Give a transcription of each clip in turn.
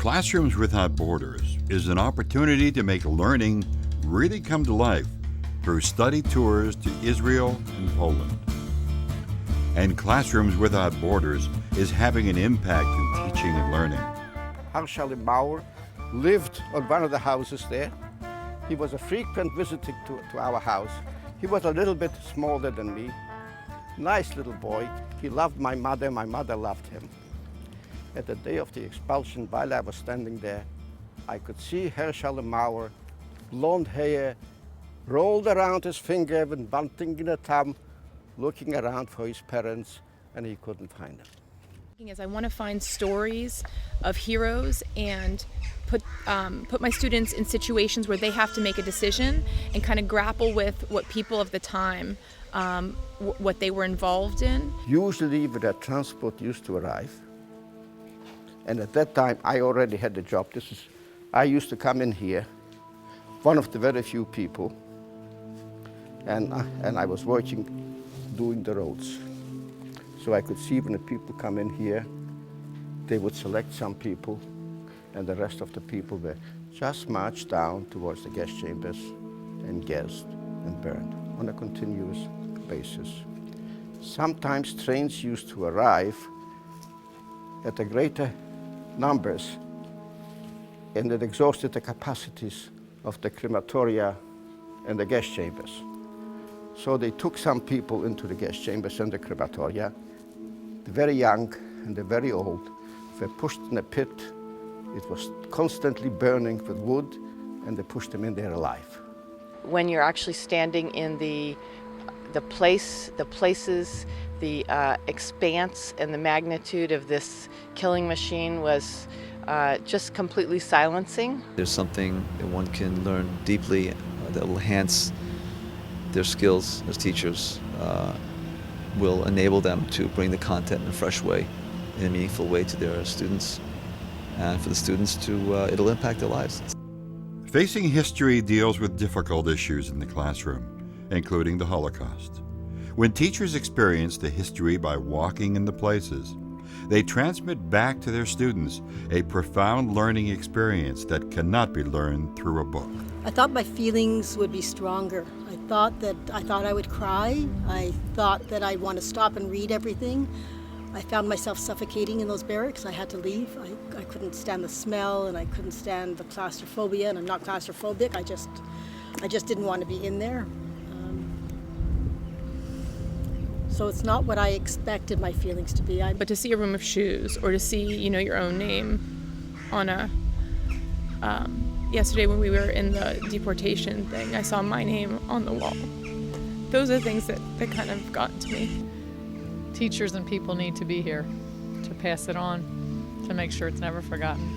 Classrooms Without Borders is an opportunity to make learning really come to life through study tours to Israel and Poland. And Classrooms Without Borders is having an impact in teaching and learning. Herschel Maurer lived on one of the houses there. He was a frequent visitor to our house. He was a little bit smaller than me. Nice little boy. He loved my mother loved him. At the day of the expulsion, while I was standing there, I could see Herschel Maurer, blonde hair, rolled around his finger with one thing in a thumb, looking around for his parents, and he couldn't find them. Is I want to find stories of heroes and put my students in situations where they have to make a decision and kind of grapple with what people of the time, what they were involved in. Usually when that transport used to arrive, and at that time I already had the job. I used to come in here, one of the very few people, and I was working, doing the roads. So I could see when the people come in here, they would select some people, and the rest of the people were just marched down towards the gas chambers and gassed and burned on a continuous basis. Sometimes trains used to arrive at a greater numbers, and it exhausted the capacities of the crematoria and the gas chambers. So they took some people into the gas chambers and the crematoria. The very young and the very old were pushed in a pit. It was constantly burning with wood, and they pushed them in there alive. When you're actually standing in the places, the expanse and the magnitude of this killing machine was just completely silencing. There's something that one can learn deeply that will enhance their skills as teachers, will enable them to bring the content in a fresh way, in a meaningful way to their students, and for the students it'll impact their lives. Facing History deals with difficult issues in the classroom, including the Holocaust. When teachers experience the history by walking in the places, they transmit back to their students a profound learning experience that cannot be learned through a book. I thought my feelings would be stronger. I thought I would cry. I thought that I'd want to stop and read everything. I found myself suffocating in those barracks. I had to leave. I couldn't stand the smell, and I couldn't stand the claustrophobia, and I'm not claustrophobic. I just didn't want to be in there. So it's not what I expected my feelings to be. But to see a room of shoes, or to see, your own name on a, yesterday when we were in the deportation thing, I saw my name on the wall. Those are things that kind of got to me. Teachers and people need to be here to pass it on, to make sure it's never forgotten.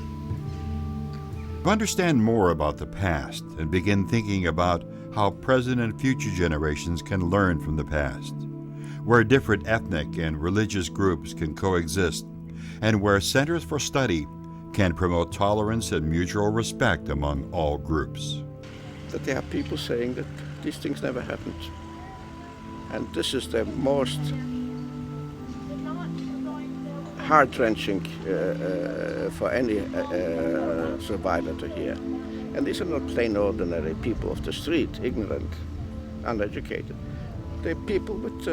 To understand more about the past and begin thinking about how present and future generations can learn from the past, where different ethnic and religious groups can coexist, and where Centers for Study can promote tolerance and mutual respect among all groups. That there are people saying that these things never happened. And this is the most heart-wrenching for any survivor to hear. And these are not plain ordinary people of the street, ignorant, uneducated. They're people with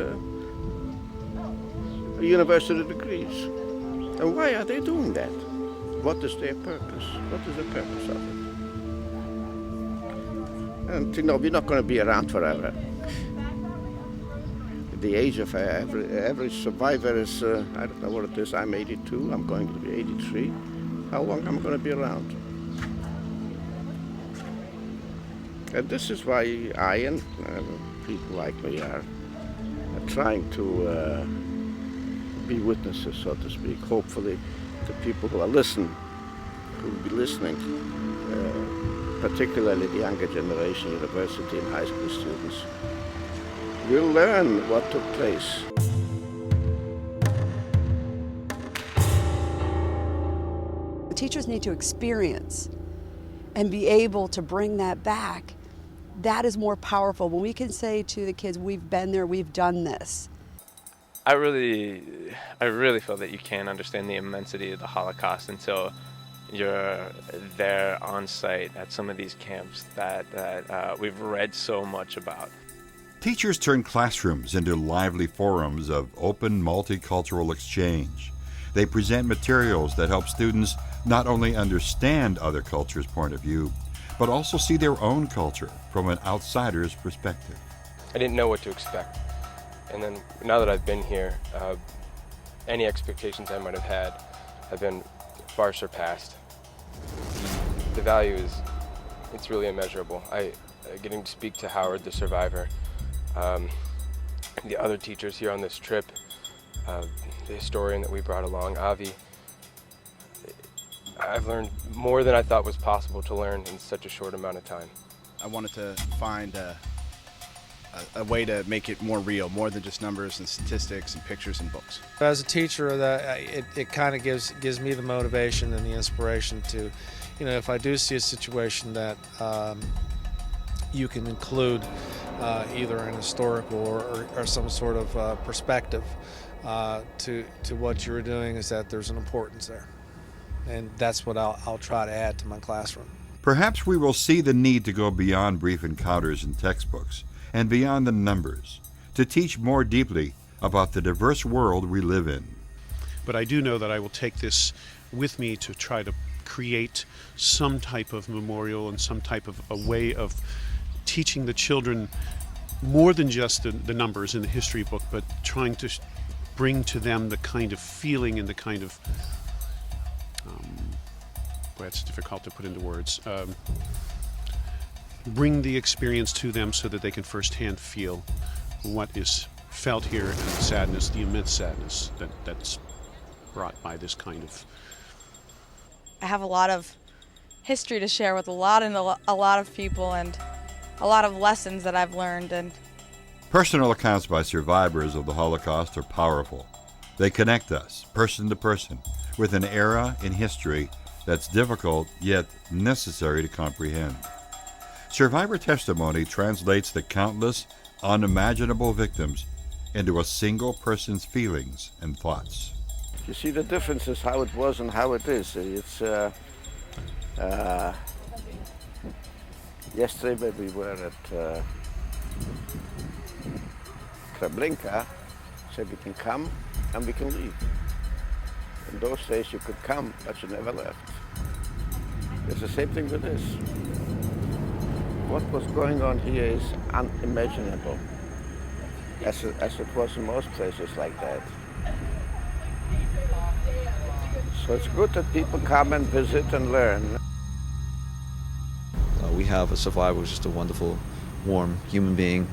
university degrees. And why are they doing that? What is their purpose? What is the purpose of it? And we're not going to be around forever. The age of every survivor is, I don't know what it is, I'm 82, I'm going to be 83. How long am I going to be around? And this is why I and people like me are trying to be witnesses, so to speak. Hopefully the people who will be listening, particularly the younger generation, university and high school students, will learn what took place. Teachers need to experience and be able to bring that back. That is more powerful when we can say to the kids, we've been there, we've done this. I really feel that you can't understand the immensity of the Holocaust until you're there on site at some of these camps that we've read so much about. Teachers turn classrooms into lively forums of open multicultural exchange. They present materials that help students not only understand other cultures' point of view, but also see their own culture from an outsider's perspective. I didn't know what to expect. And then now that I've been here, any expectations I might have had have been far surpassed. The value it's really immeasurable. Getting to speak to Howard, the survivor, the other teachers here on this trip, the historian that we brought along, Avi. I've learned more than I thought was possible to learn in such a short amount of time. I wanted to find a way to make it more real, more than just numbers and statistics and pictures and books. As a teacher, it kind of gives me the motivation and the inspiration to, if I do see a situation that you can include either an historical or some sort of perspective to what you're doing, is that there's an importance there. And that's what I'll try to add to my classroom. Perhaps we will see the need to go beyond brief encounters in textbooks and beyond the numbers to teach more deeply about the diverse world we live in. But I do know that I will take this with me to try to create some type of memorial and some type of a way of teaching the children more than just the numbers in the history book, but trying to bring to them the kind of feeling and the kind of it's difficult to put into words. Bring the experience to them so that they can firsthand feel what is felt here and the sadness, the immense sadness that's brought by this kind of. I have a lot of history to share with a lot of people and a lot of lessons that I've learned. And personal accounts by survivors of the Holocaust are powerful. They connect us, person to person, with an era in history that's difficult yet necessary to comprehend. Survivor testimony translates the countless, unimaginable victims into a single person's feelings and thoughts. You see the difference is how it was and how it is. It's yesterday when we were at Treblinka, said we can come and we can leave. In those days you could come, but you never left. It's the same thing with this. What was going on here is unimaginable, as it was in most places like that. So it's good that people come and visit and learn. We have a survivor who's just a wonderful, warm human being,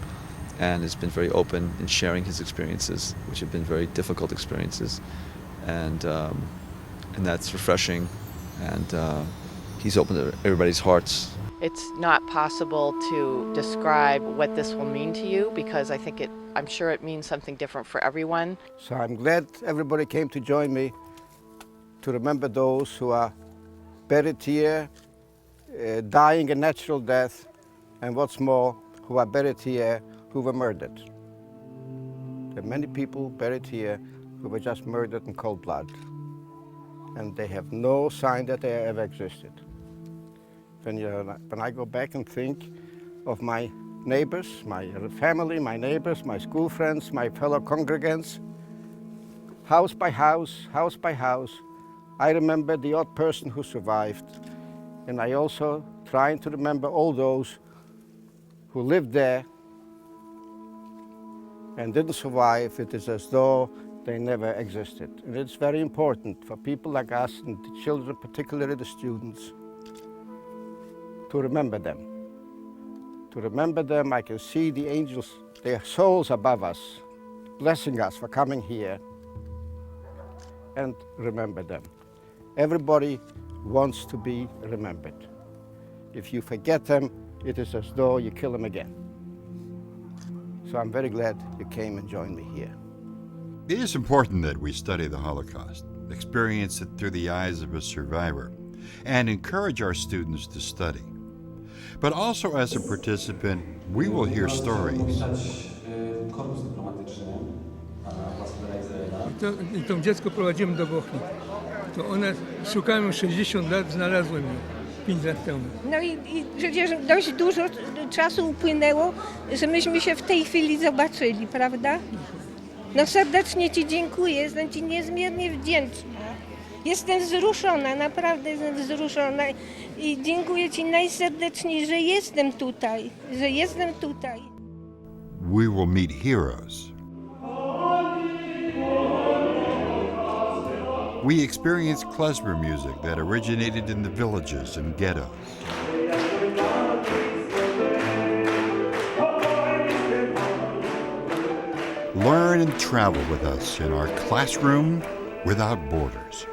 and has been very open in sharing his experiences, which have been very difficult experiences, and that's refreshing, and he's opened everybody's hearts. It's not possible to describe what this will mean to you, because I'm sure it means something different for everyone. So I'm glad everybody came to join me to remember those who are buried here, dying a natural death, and what's more, who are buried here who were murdered. There are many people buried here who were just murdered in cold blood, and they have no sign that they ever existed. When I go back and think of my neighbors, my family, my neighbors, my school friends, my fellow congregants, house by house, I remember the odd person who survived, and I also try to remember all those who lived there and didn't survive. It is as though they never existed. And it's very important for people like us and the children, particularly the students, to remember them. To remember them, I can see the angels, their souls above us, blessing us for coming here, and remember them. Everybody wants to be remembered. If you forget them, it is as though you kill them again. So I'm very glad you came and joined me here. It is important that we study the Holocaust, experience it through the eyes of a survivor, and encourage our students to study. But also as a participant, we will hear stories. I to dziecko prowadziłem do Bochni. To one szukają 60 lat, znalazłem ją 5 lat temu. No i przecież dość dużo czasu upłynęło, że myśmy się w tej chwili zobaczyli, prawda? No serdecznie Ci dziękuję, jestem Ci niezmiernie wdzięczna. Jestem wzruszona, naprawdę jestem wzruszona i dziękuję Ci najserdeczniej, że jestem tutaj, We will meet heroes. We experience klezmer music that originated in the villages and ghettos. Learn and travel with us in our classroom without borders.